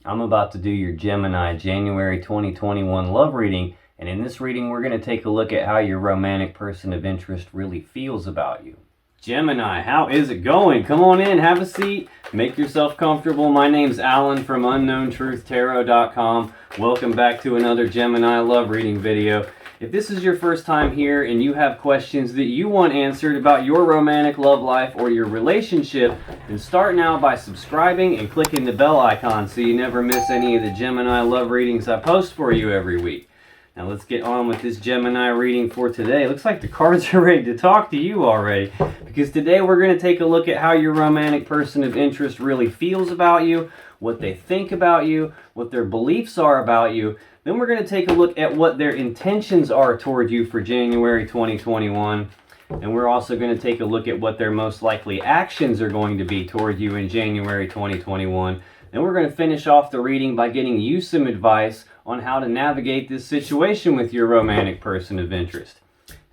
I'm about to do your Gemini January 2021 love reading, and in this reading we're going to take a look at how your romantic person of interest really feels about you. Gemini, how is it going? Come on in, have a seat, make yourself comfortable. My name's Alan from UnknownTruthTarot.com. Welcome back to another Gemini love reading video. If this is your first time here and you have questions that you want answered about your romantic love life or your relationship, then start now by subscribing and clicking the bell icon so you never miss any of the Gemini love readings I post for you every week. Now let's get on with this Gemini reading for today. Looks like the cards are ready to talk to you already, because today we're going to take a look at how your romantic person of interest really feels about you, what they think about you, what their beliefs are about you. Then we're going to take a look at what their intentions are toward you for January 2021. And we're also going to take a look at what their most likely actions are going to be toward you in January 2021. Then we're going to finish off the reading by getting you some advice on how to navigate this situation with your romantic person of interest.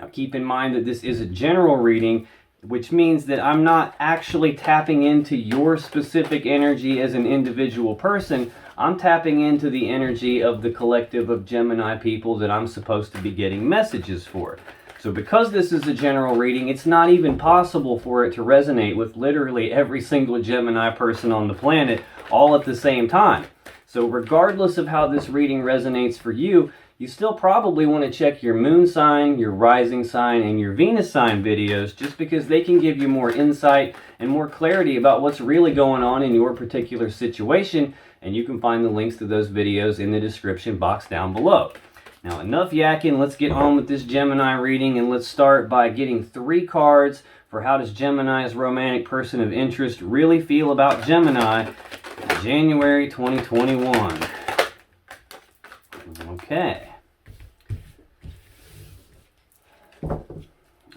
Now keep in mind that this is a general reading, which means that I'm not actually tapping into your specific energy as an individual person. I'm tapping into the energy of the collective of Gemini people that I'm supposed to be getting messages for. So because this is a general reading, it's not even possible for it to resonate with literally every single Gemini person on the planet all at the same time. So regardless of how this reading resonates for you, you still probably want to check your moon sign, your rising sign, and your Venus sign videos, just because they can give you more insight and more clarity about what's really going on in your particular situation. And you can find the links to those videos in the description box down below. Now enough yakking, let's get on with this Gemini reading, and let's start by getting 3 cards for how does Gemini's romantic person of interest really feel about Gemini in January 2021. Okay.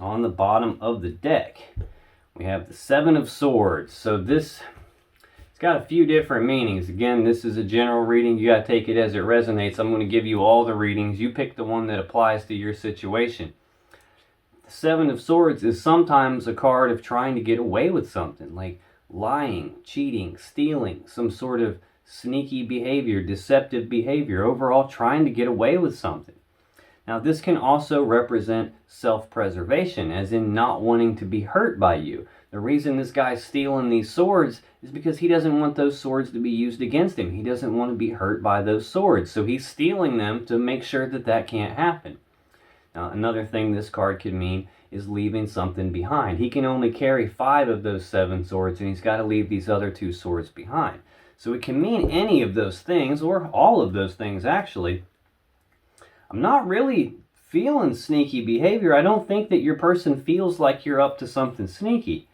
On the bottom of the deck, we have the 7 of Swords. So it's got a few different meanings. Again, this is a general reading. You got to take it as it resonates. I'm going to give you all the readings. You pick the one that applies to your situation. The 7 of Swords is sometimes a card of trying to get away with something, like lying, cheating, stealing, some sort of sneaky behavior, deceptive behavior, overall trying to get away with something. Now this can also represent self-preservation, as in not wanting to be hurt by you. The reason this guy's stealing these swords is because he doesn't want those swords to be used against him. He doesn't want to be hurt by those swords, so he's stealing them to make sure that that can't happen. Now another thing this card could mean is leaving something behind. He can only carry 5 of those 7 swords, and he's got to leave these other 2 swords behind. So it can mean any of those things, or all of those things actually. I'm not really feeling sneaky behavior. I don't think that your person feels like you're up to something sneaky.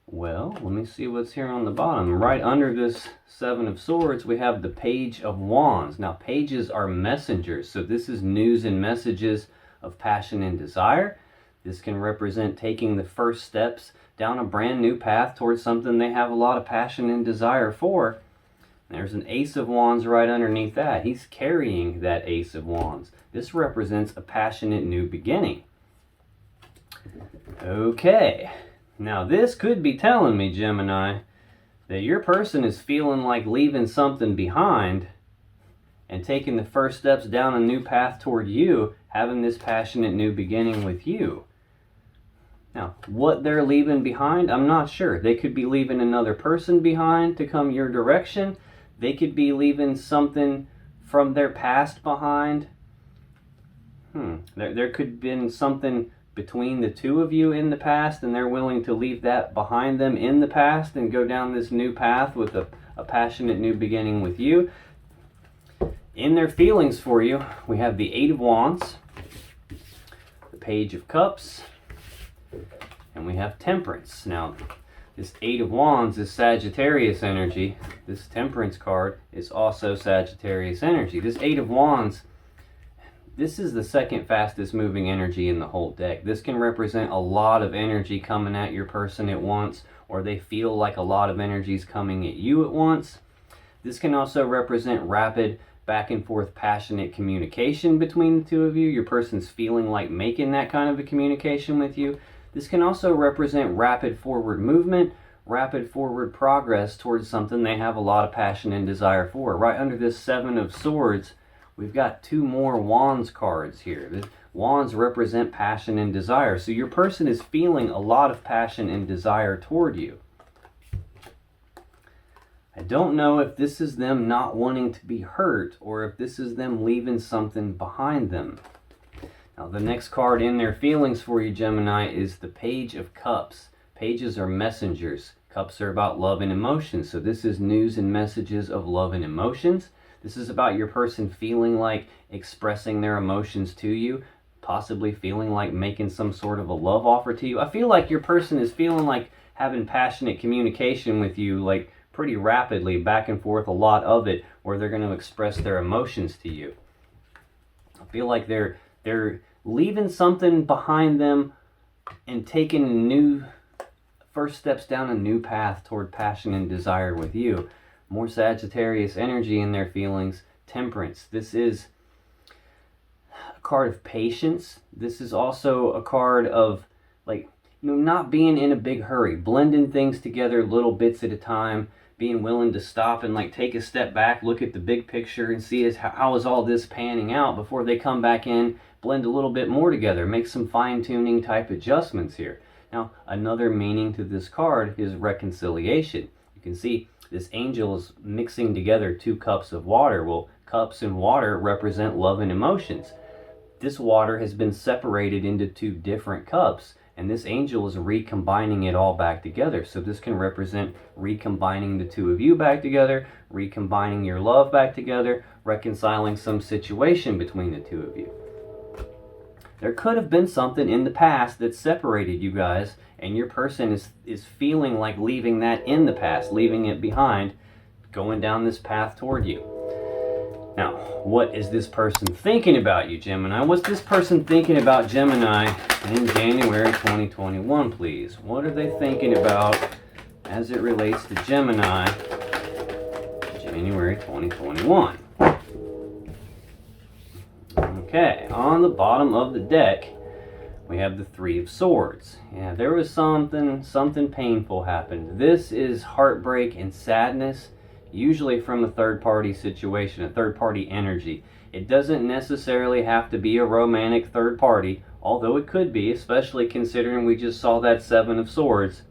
Well, let me see what's here on the bottom. Right under this 7 of Swords, we have the Page of Wands. Now, pages are messengers, so this is news and messages of passion and desire. This can represent taking the first steps down a brand new path towards something they have a lot of passion and desire for. There's an Ace of Wands right underneath that. He's carrying that Ace of Wands. This represents a passionate new beginning. Okay, now this could be telling me, Gemini, that your person is feeling like leaving something behind and taking the first steps down a new path toward you, having this passionate new beginning with you. Now, what they're leaving behind, I'm not sure. They could be leaving another person behind to come your direction. They could be leaving something from their past behind. There could have been something between the 2 of you in the past, and they're willing to leave that behind them in the past and go down this new path with a passionate new beginning with you. In their feelings for you, we have the 8 of Wands, the Page of Cups, and we have Temperance. Now, this 8 of Wands is Sagittarius energy. This Temperance card is also Sagittarius energy. This 8 of Wands, this is the second fastest moving energy in the whole deck. This can represent a lot of energy coming at your person at once, or they feel like a lot of energy is coming at you at once. This can also represent rapid back and forth passionate communication between the 2 of you. Your person's feeling like making that kind of a communication with you. This can also represent rapid forward movement, rapid forward progress towards something they have a lot of passion and desire for. Right under this Seven of Swords, we've got two more Wands cards here. The Wands represent passion and desire. So your person is feeling a lot of passion and desire toward you. I don't know if this is them not wanting to be hurt or if this is them leaving something behind them. Now, the next card in their feelings for you, Gemini, is the Page of Cups. Pages are messengers. Cups are about love and emotions. So this is news and messages of love and emotions. This is about your person feeling like expressing their emotions to you, possibly feeling like making some sort of a love offer to you. I feel like your person is feeling like having passionate communication with you, like pretty rapidly, back and forth, a lot of it, where they're going to express their emotions to you. I feel like they're leaving something behind them and taking new first steps down a new path toward passion and desire with you. More Sagittarius energy in their feelings. Temperance. This is a card of patience. This is also a card of, like, not being in a big hurry, blending things together little bits at a time, being willing to stop and like take a step back, look at the big picture and see how is all this panning out before they come back in, blend a little bit more together, make some fine-tuning type adjustments here. Now, another meaning to this card is reconciliation. You can see this angel is mixing together two cups of water. Well, cups and water represent love and emotions. This water has been separated into two different cups, and this angel is recombining it all back together. So this can represent recombining the two of you back together, recombining your love back together, reconciling some situation between the two of you. There could have been something in the past that separated you guys, and your person is feeling like leaving that in the past, leaving it behind, going down this path toward you. Now, what is this person thinking about you, Gemini? What's this person thinking about Gemini in January 2021, please? What are they thinking about as it relates to Gemini January 2021? Okay, on the bottom of the deck, we have the Three of Swords. Yeah, there was something painful happened. This is heartbreak and sadness, usually from a third-party situation, a third-party energy. It doesn't necessarily have to be a romantic third party, although it could be, especially considering we just saw that Seven of Swords.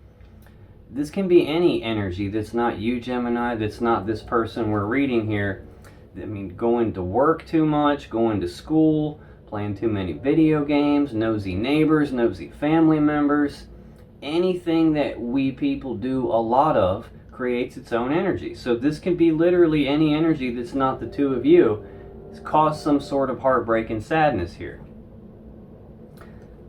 This can be any energy that's not you, Gemini, that's not this person we're reading here. I mean, going to work too much, going to school, playing too many video games, nosy neighbors, nosy family members. Anything that we people do a lot of creates its own energy. So this can be literally any energy that's not the two of you. It's caused some sort of heartbreak and sadness here.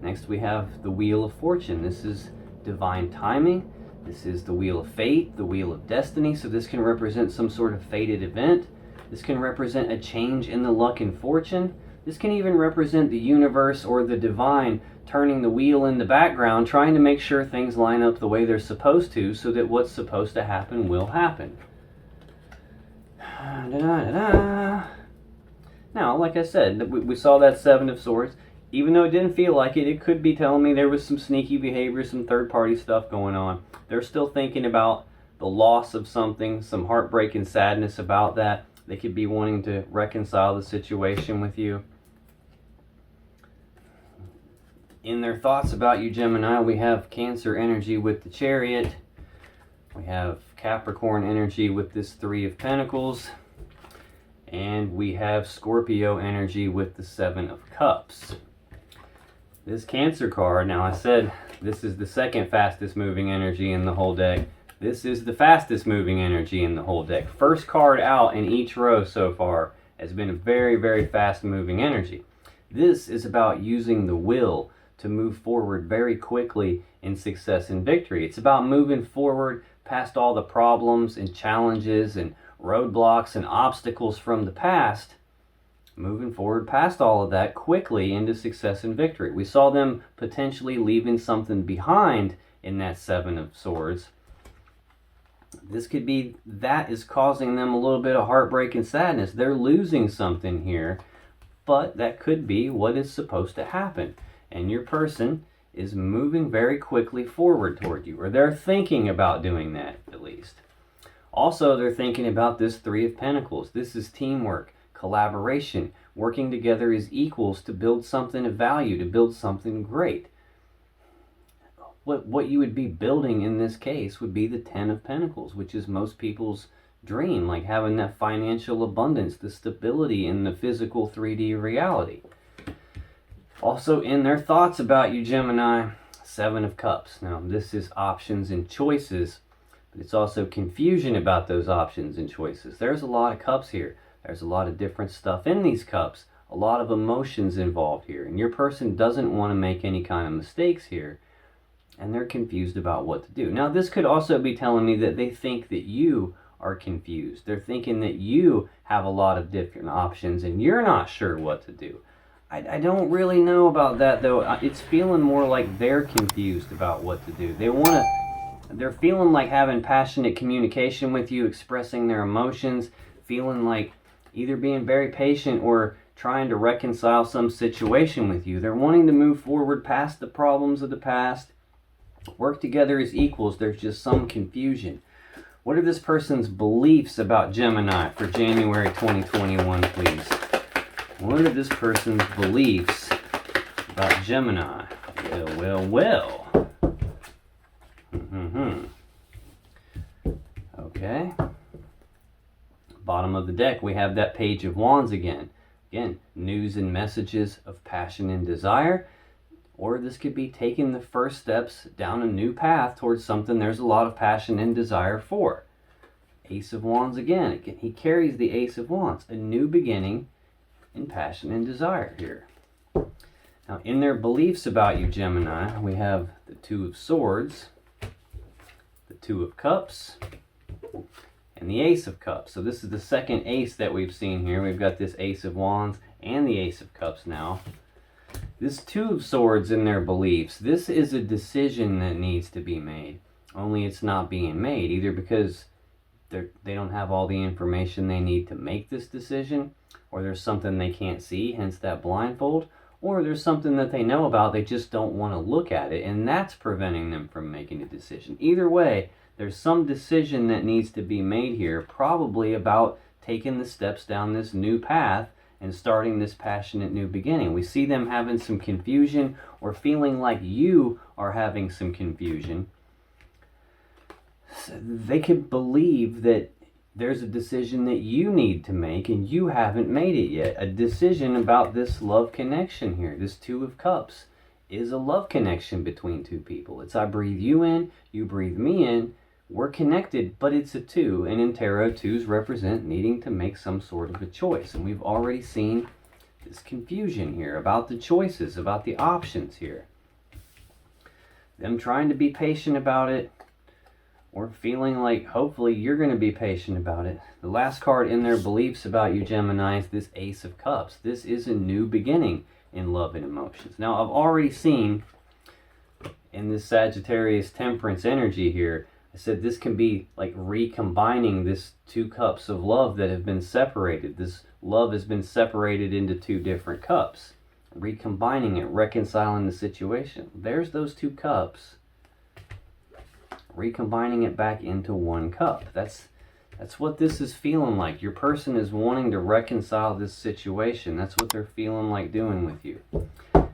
Next we have the Wheel of Fortune. This is divine timing. This is the Wheel of Fate, the Wheel of Destiny. So this can represent some sort of fated event. This can represent a change in the luck and fortune. This can even represent the universe or the divine turning the wheel in the background, trying to make sure things line up the way they're supposed to, so that what's supposed to happen will happen. Now, like I said, we saw that Seven of Swords. Even though it didn't feel like it, it could be telling me there was some sneaky behavior, some third-party stuff going on. They're still thinking about the loss of something, some heartbreak and sadness about that. They could be wanting to reconcile the situation with you. In their thoughts about you, Gemini, we have Cancer energy with the Chariot. We have Capricorn energy with this Three of Pentacles. And we have Scorpio energy with the Seven of Cups. This Cancer card, now I said this is the second fastest moving energy in the whole deck. This is the fastest moving energy in the whole deck. First card out in each row so far has been a very, very fast moving energy. This is about using the will to move forward very quickly in success and victory. It's about moving forward past all the problems and challenges and roadblocks and obstacles from the past, moving forward past all of that quickly into success and victory. We saw them potentially leaving something behind in that Seven of Swords. This could be that is causing them a little bit of heartbreak and sadness. They're losing something here, but that could be what is supposed to happen. And your person is moving very quickly forward toward you, or they're thinking about doing that at least. Also, they're thinking about this Three of Pentacles. This is teamwork, collaboration, working together as equals to build something of value, to build something great. What you would be building in this case would be the Ten of Pentacles, which is most people's dream, like having that financial abundance, the stability in the physical 3D reality. Also in their thoughts about you, Gemini, Seven of Cups. Now this is options and choices, but it's also confusion about those options and choices. There's a lot of cups here. There's a lot of different stuff in these cups, a lot of emotions involved here, and your person doesn't want to make any kind of mistakes here, and they're confused about what to do. Now this could also be telling me that they think that you are confused. They're thinking that you have a lot of different options and you're not sure what to do. I don't really know about that though. It's feeling more like they're confused about what to do. They're feeling like having passionate communication with you, expressing their emotions, feeling like either being very patient or trying to reconcile some situation with you. They're wanting to move forward past the problems of the past, work together as equals. There's just some confusion. What are this person's beliefs about Gemini for January 2021, please? What are this person's beliefs about Gemini? Well. Okay. Bottom of the deck, we have that Page of Wands again. Again, news and messages of passion and desire. Or this could be taking the first steps down a new path towards something there's a lot of passion and desire for. Ace of Wands again. He carries the Ace of Wands. A new beginning in passion and desire here. Now, in their beliefs about you, Gemini, we have the Two of Swords, the Two of Cups, and the Ace of Cups. So this is the second ace that we've seen here. We've got this Ace of Wands and the Ace of Cups now. This Two of Swords in their beliefs, this is a decision that needs to be made. Only it's not being made, either because they don't have all the information they need to make this decision, or there's something they can't see, hence that blindfold, or there's something that they know about, they just don't want to look at it, and that's preventing them from making a decision. Either way, there's some decision that needs to be made here, probably about taking the steps down this new path and starting this passionate new beginning. We see them having some confusion or feeling like you are having some confusion. So they could believe that there's a decision that you need to make and you haven't made it yet. A decision about this love connection here. This Two of Cups is a love connection between two people. It's I breathe you in, you breathe me in. We're connected, but it's a two. And in tarot, twos represent needing to make some sort of a choice. And we've already seen this confusion here about the choices, about the options here. Them trying to be patient about it, or feeling like hopefully you're going to be patient about it. The last card in their beliefs about you, Gemini, is this Ace of Cups. This is a new beginning in love and emotions. Now, I've already seen in this Sagittarius Temperance energy here, I said this can be like recombining this two cups of love that have been separated. This love has been separated into two different cups. Recombining it, reconciling the situation. There's those two cups. Recombining it back into one cup. That's what this is feeling like. Your person is wanting to reconcile this situation. That's what they're feeling like doing with you.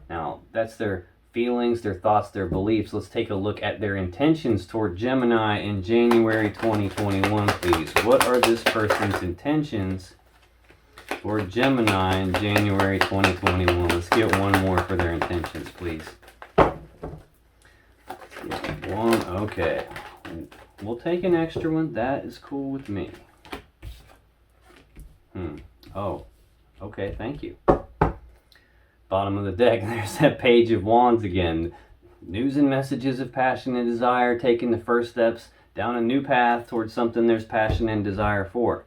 Now, that's their feelings, their thoughts, their beliefs. Let's take a look at their intentions toward Gemini in January 2021, please. What are this person's intentions toward Gemini in January 2021? Let's get one more for their intentions, please. One, okay. We'll take an extra one. That is cool with me. Oh, okay, thank you. Bottom of the deck, there's that Page of Wands again. News and messages of passion and desire, taking the first steps down a new path towards something there's passion and desire for.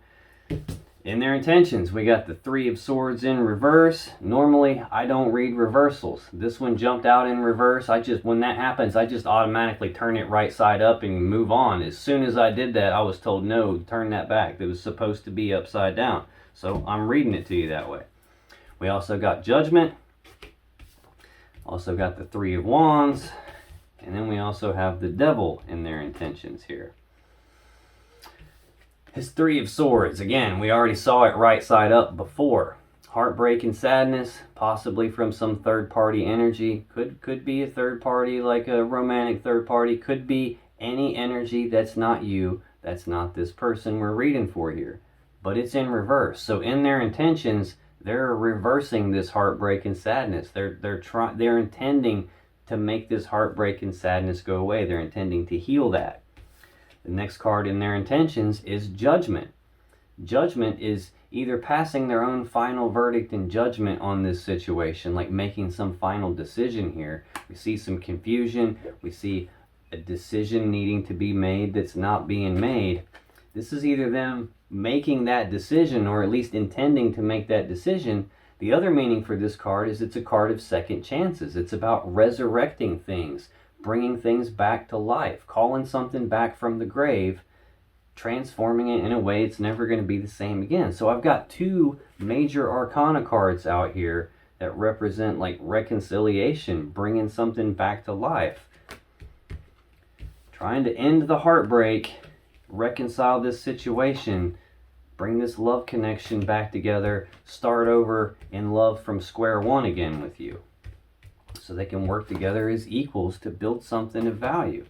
In their intentions, we got the Three of Swords in reverse. Normally, I don't read reversals. This one jumped out in reverse. When that happens, I just automatically turn it right side up and move on. As soon as I did that, I was told, no, turn that back. It was supposed to be upside down. So I'm reading it to you that way. We also got Judgment. Also got the Three of Wands, and then we also have the Devil in their intentions here. His Three of Swords, again, we already saw it right side up before. Heartbreak and sadness, possibly from some third-party energy. Could be a third party, like a romantic third party. Could be any energy that's not you, that's not this person we're reading for here. But it's in reverse. So in their intentions, they're reversing this heartbreak and sadness. They're intending to make this heartbreak and sadness go away. They're intending to heal that. The next card in their intentions is Judgment. Judgment is either passing their own final verdict and judgment on this situation, like making some final decision here. We see some confusion. We see a decision needing to be made that's not being made. This is either them making that decision or at least intending to make that decision. The other meaning for this card is it's a card of second chances. It's about resurrecting things, bringing things back to life, calling something back from the grave, transforming it in a way it's never going to be the same again. So I've got two major arcana cards out here that represent like reconciliation, bringing something back to life, trying to end the heartbreak, reconcile this situation, bring this love connection back together, start over in love from square one again with you, so they can work together as equals to build something of value.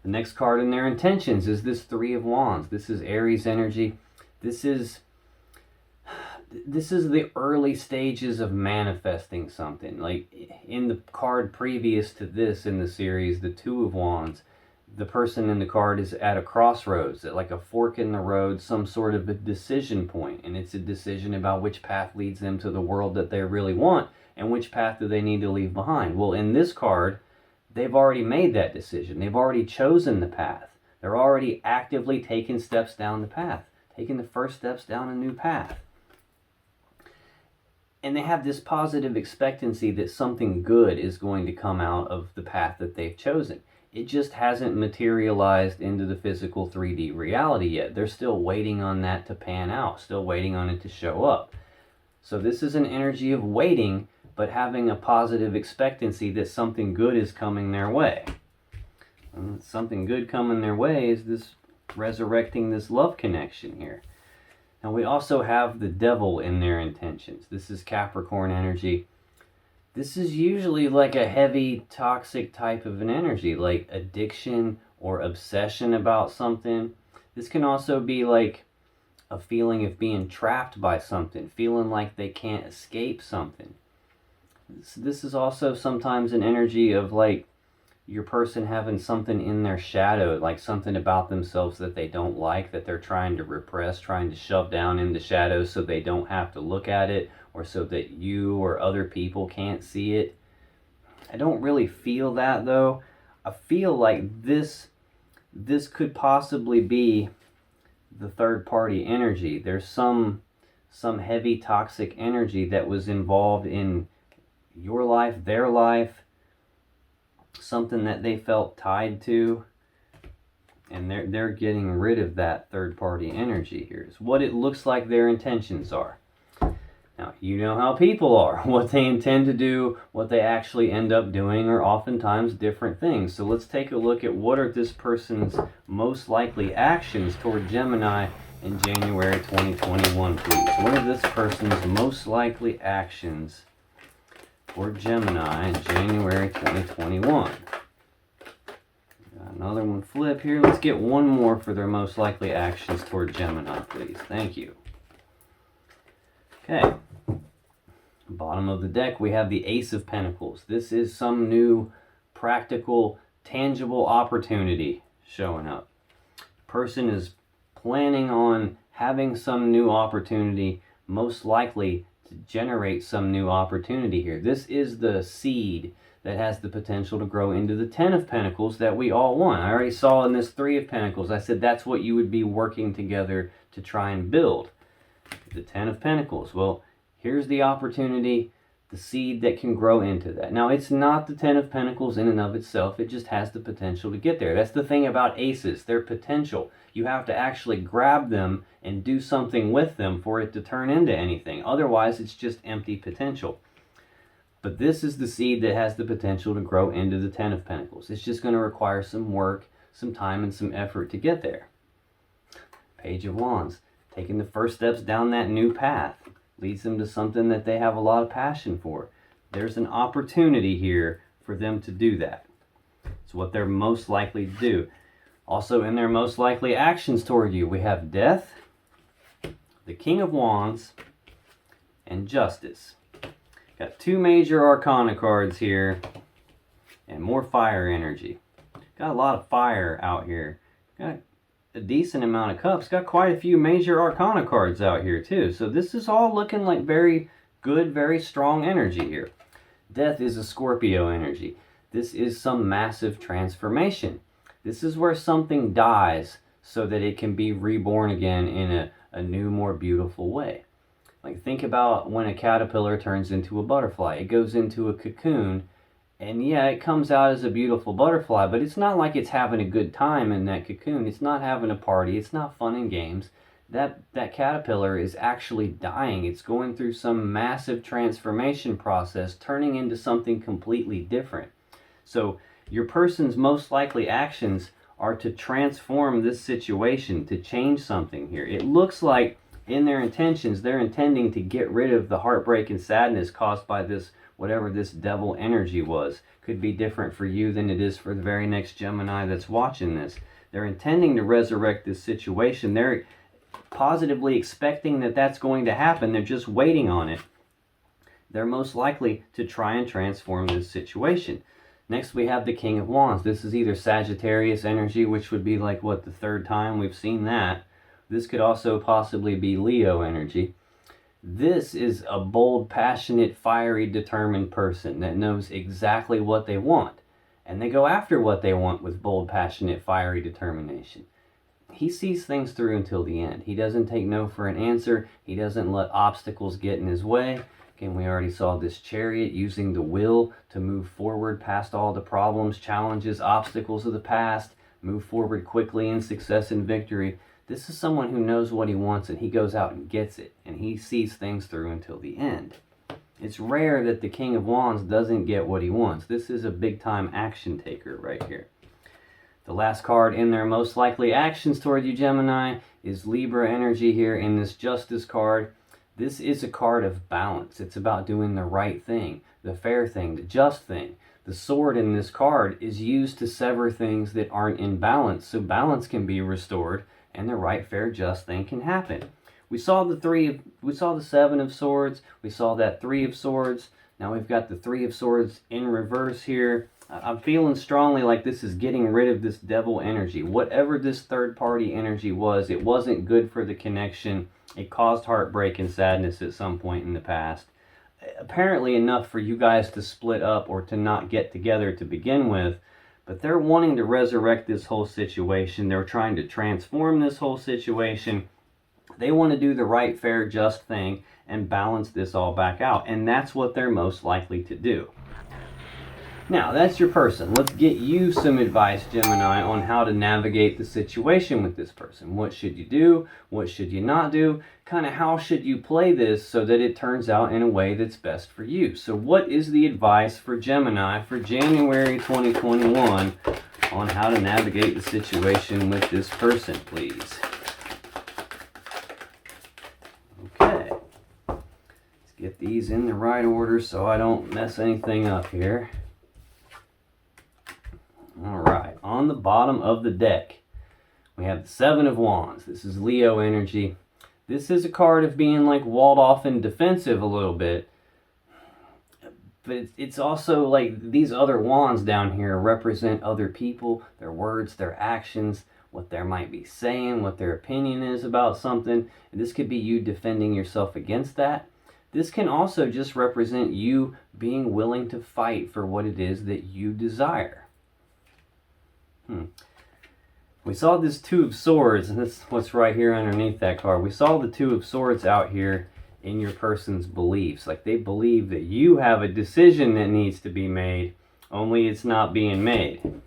The next card in their intentions is this Three of Wands. This is Aries energy. This is the early stages of manifesting something. Like in the card previous to this in the series, the Two of Wands, the person in the card is at a crossroads, at like a fork in the road, some sort of a decision point. And it's a decision about which path leads them to the world that they really want and which path do they need to leave behind. Well, in this card, they've already made that decision. They've already chosen the path. They're already actively taking steps down the path, taking the first steps down a new path. And they have this positive expectancy that something good is going to come out of the path that they've chosen. It just hasn't materialized into the physical 3D reality yet. They're still waiting on that to pan out, still waiting on it to show up. So this is an energy of waiting, but having a positive expectancy that something good is coming their way. And something good coming their way is this resurrecting this love connection here. Now we also have the Devil in their intentions. This is Capricorn energy. This is usually like a heavy, toxic type of an energy, like addiction or obsession about something. This can also be like a feeling of being trapped by something, feeling like they can't escape something. This is also sometimes an energy of like your person having something in their shadow, like something about themselves that they don't like, that they're trying to repress, trying to shove down in the shadows so they don't have to look at it, or so that you or other people can't see it. I don't really feel that though. I feel like this could possibly be the third party energy. There's some heavy toxic energy that was involved in your life, their life, something that they felt tied to, and they're getting rid of that third party energy here. It's what it looks like their intentions are. Now, you know how people are. What they intend to do, what they actually end up doing are oftentimes different things. So let's take a look at what are this person's most likely actions toward Gemini in January 2021, please. What are this person's most likely actions for Gemini in January 2021? Got another one flip here. Let's get one more for their most likely actions toward Gemini, please. Thank you. Okay. Bottom of the deck, we have the Ace of Pentacles. This is some new, practical, tangible opportunity showing up. Person is planning on having some new opportunity, most likely to generate some new opportunity here. This is the seed that has the potential to grow into the Ten of Pentacles that we all want. I already saw in this Three of Pentacles, I said that's what you would be working together to try and build. The Ten of Pentacles. Well, here's the opportunity, the seed that can grow into that. Now, it's not the Ten of Pentacles in and of itself. It just has the potential to get there. That's the thing about aces. Their potential. You have to actually grab them and do something with them for it to turn into anything. Otherwise, it's just empty potential. But this is the seed that has the potential to grow into the Ten of Pentacles. It's just going to require some work, some time, and some effort to get there. Page of Wands, taking the first steps down that new path, leads them to something that they have a lot of passion for. There's an opportunity here for them to do that. It's what they're most likely to do. Also in their most likely actions toward you, we have Death, the King of Wands, and Justice. Got two major arcana cards here and more fire energy. Got a lot of fire out here. Got a decent amount of cups. Got quite a few major arcana cards out here too. So this is all looking like very good, very strong energy here. Death is a Scorpio energy. This is some massive transformation. This is where something dies so that it can be reborn again in a new, more beautiful way. Like, think about when a caterpillar turns into a butterfly. It goes into a cocoon, and yeah, it comes out as a beautiful butterfly, but it's not like it's having a good time in that cocoon. It's not having a party. It's not fun and games. That caterpillar is actually dying. It's going through some massive transformation process, turning into something completely different. So your person's most likely actions are to transform this situation, to change something here. It looks like in their intentions, they're intending to get rid of the heartbreak and sadness caused by this, whatever this devil energy was. Could be different for you than it is for the very next Gemini that's watching this. They're intending to resurrect this situation. They're positively expecting that that's going to happen. They're just waiting on it. They're most likely to try and transform this situation. Next, we have the King of Wands. This is either Sagittarius energy, which would be like, what, the third time we've seen that. This could also possibly be Leo energy. This is a bold, passionate, fiery, determined person that knows exactly what they want. And they go after what they want with bold, passionate, fiery determination. He sees things through until the end. He doesn't take no for an answer. He doesn't let obstacles get in his way. Again, we already saw this Chariot using the will to move forward past all the problems, challenges, obstacles of the past, move forward quickly in success and victory. This is someone who knows what he wants, and he goes out and gets it, and he sees things through until the end. It's rare that the King of Wands doesn't get what he wants. This is a big-time action taker right here. The last card in their most likely actions toward you, Gemini, is Libra energy here in this Justice card. This is a card of balance. It's about doing the right thing, the fair thing, the just thing. The sword in this card is used to sever things that aren't in balance, so balance can be restored and the right, fair, just thing can happen. We saw the Seven of Swords. We saw that Three of Swords. Now we've got the Three of Swords in reverse here. I'm feeling strongly like this is getting rid of this devil energy. Whatever this third-party energy was, it wasn't good for the connection. It caused heartbreak and sadness at some point in the past. Apparently enough for you guys to split up or to not get together to begin with. But they're wanting to resurrect this whole situation. They're trying to transform this whole situation. They want to do the right, fair, just thing and balance this all back out. And that's what they're most likely to do. Now, that's your person. Let's get you some advice, Gemini, on how to navigate the situation with this person. What should you do? What should you not do? Kind of how should you play this so that it turns out in a way that's best for you? So what is the advice for Gemini for January 2021 on how to navigate the situation with this person, please? Okay. Let's get these in the right order so I don't mess anything up here. Alright, on the bottom of the deck, we have the Seven of Wands. This is Leo energy. This is a card of being like walled off and defensive a little bit. But it's also like these other wands down here represent other people, their words, their actions, what they might be saying, what their opinion is about something. And this could be you defending yourself against that. This can also just represent you being willing to fight for what it is that you desire. We saw this Two of Swords, and that's what's right here underneath that card. We saw the Two of Swords out here in your person's beliefs. Like they believe that you have a decision that needs to be made, only it's not being made.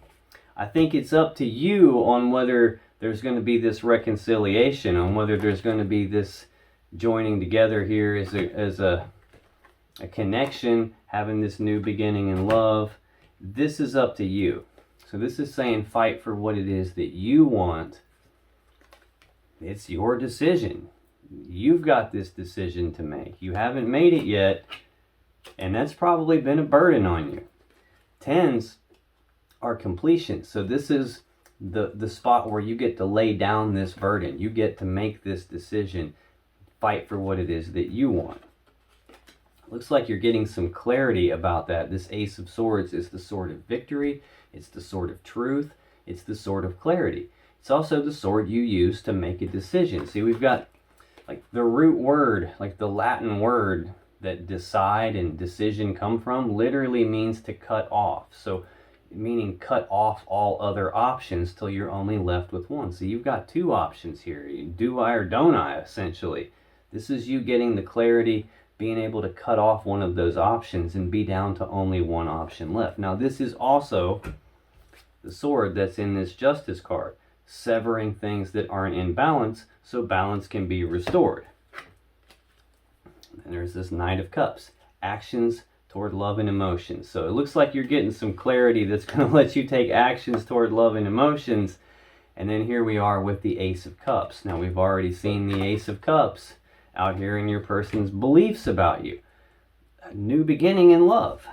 I think it's up to you on whether there's going to be this reconciliation, on whether there's going to be this joining together here as a connection, having this new beginning in love. This is up to you. So this is saying fight for what it is that you want. It's your decision. You've got this decision to make. You haven't made it yet, and that's probably been a burden on you. Tens are completion. So this is the spot where you get to lay down this burden. You get to make this decision, fight for what it is that you want. Looks like you're getting some clarity about that. This Ace of Swords is the sword of victory. It's the sword of truth. It's the sword of clarity. It's also the sword you use to make a decision. See, we've got like the root word, like the Latin word that decide and decision come from, literally means to cut off. So meaning cut off all other options till you're only left with one. So you've got two options here. Do I or don't I, essentially. This is you getting the clarity, being able to cut off one of those options and be down to only one option left. Now this is also the sword that's in this Justice card, severing things that aren't in balance so balance can be restored. And there's this Knight of Cups, actions toward love and emotions. So it looks like you're getting some clarity that's going to let you take actions toward love and emotions. And then here we are with the Ace of Cups. Now we've already seen the Ace of Cups out here in your person's beliefs about you. A new beginning in love.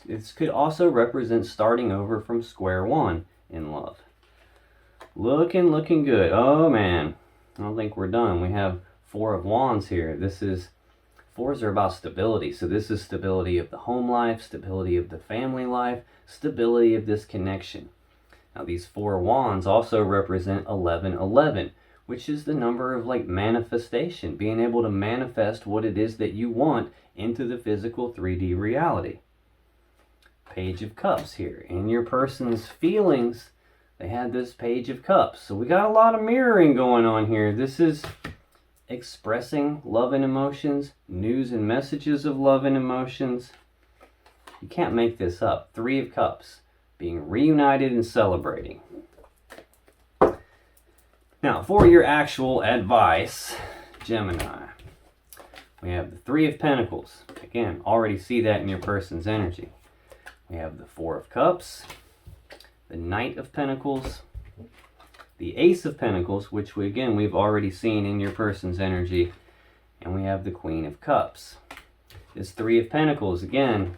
This could also represent starting over from square one in love. Looking good. Oh man, I don't think we're done. We have Four of Wands here. Fours are about stability. So this is stability of the home life, stability of the family life, stability of this connection. Now these Four of Wands also represent 1111, which is the number of like manifestation, being able to manifest what it is that you want into the physical 3D reality. Page of Cups here. In your person's feelings, they had this Page of Cups. So we got a lot of mirroring going on here. This is expressing love and emotions, news and messages of love and emotions. You can't make this up. Three of Cups, being reunited and celebrating. Now, for your actual advice, Gemini, we have the Three of Pentacles. Again, already see that in your person's energy. We have the Four of Cups, the Knight of Pentacles, the Ace of Pentacles, which we've already seen in your person's energy, and we have the Queen of Cups. This Three of Pentacles, again,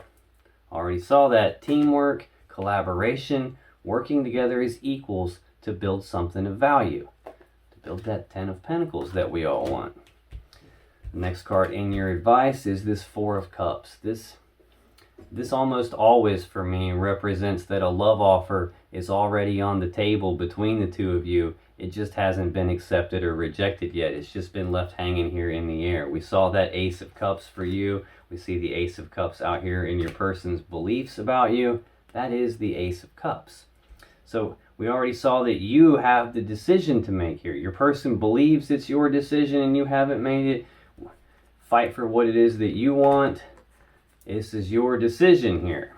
already saw that. Teamwork, collaboration, working together as equals to build something of value, to build that Ten of Pentacles that we all want. The next card in your advice is this Four of Cups. This almost always for me represents that a love offer is already on the table between the two of you. It just hasn't been accepted or rejected yet. It's just been left hanging here in the air. We saw that Ace of Cups for you. We see the Ace of Cups out here in your person's beliefs about you. That is the Ace of Cups. So we already saw that you have the decision to make here. Your person believes it's your decision and you haven't made it. Fight for what it is that you want. This is your decision here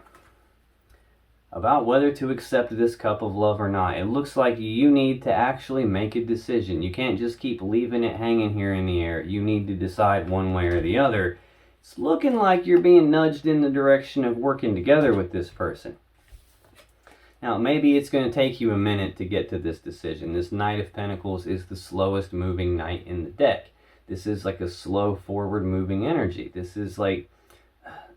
about whether to accept this cup of love or not. It looks like you need to actually make a decision. You can't just keep leaving it hanging here in the air. You need to decide one way or the other. It's looking like you're being nudged in the direction of working together with this person. Now, maybe it's going to take you a minute to get to this decision. This Knight of Pentacles is the slowest moving knight in the deck. This is like a slow forward moving energy. This is like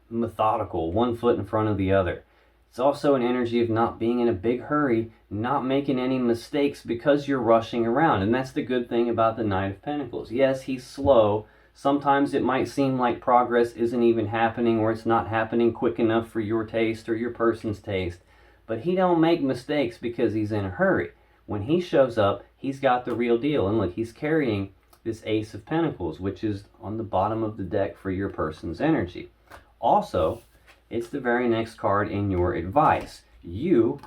methodical, one foot in front of the other. It's also an energy of not being in a big hurry, not making any mistakes because you're rushing around. And that's the good thing about the Knight of Pentacles. Yes, he's slow. Sometimes it might seem like progress isn't even happening, or it's not happening quick enough for your taste or your person's taste. But he don't make mistakes because he's in a hurry. When he shows up, he's got the real deal. And look, he's carrying this Ace of Pentacles, which is on the bottom of the deck for your person's energy. Also, it's the very next card in your advice. You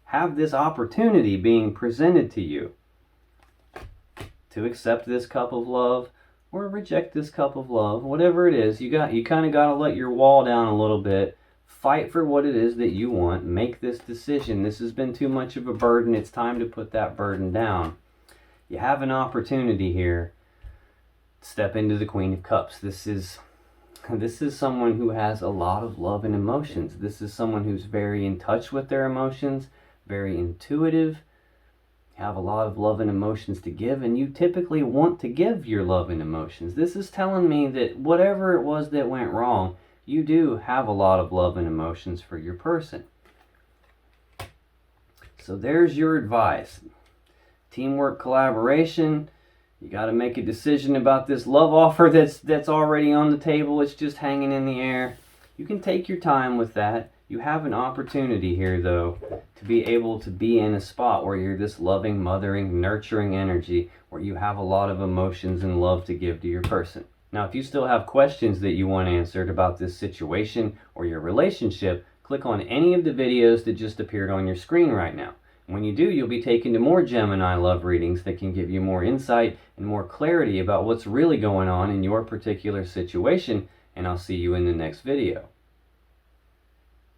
have this opportunity being presented to you to accept this cup of love or reject this cup of love. Whatever it is, you kind of got to let your wall down a little bit. Fight for what it is that you want. Make this decision. This has been too much of a burden. It's time to put that burden down. You have an opportunity here. Step into the Queen of Cups. This is This is someone who has a lot of love and emotions. This is someone who's very in touch with their emotions, very intuitive, have a lot of love and emotions to give, and you typically want to give your love and emotions. This is telling me that whatever it was that went wrong, you do have a lot of love and emotions for your person. So there's your advice. Teamwork, collaboration. You got to make a decision about this love offer that's already on the table. It's just hanging in the air. You can take your time with that. You have an opportunity here, though, to be able to be in a spot where you're this loving, mothering, nurturing energy, where you have a lot of emotions and love to give to your person. Now, if you still have questions that you want answered about this situation or your relationship, click on any of the videos that just appeared on your screen right now. When you do, you'll be taken to more Gemini love readings that can give you more insight and more clarity about what's really going on in your particular situation, and I'll see you in the next video.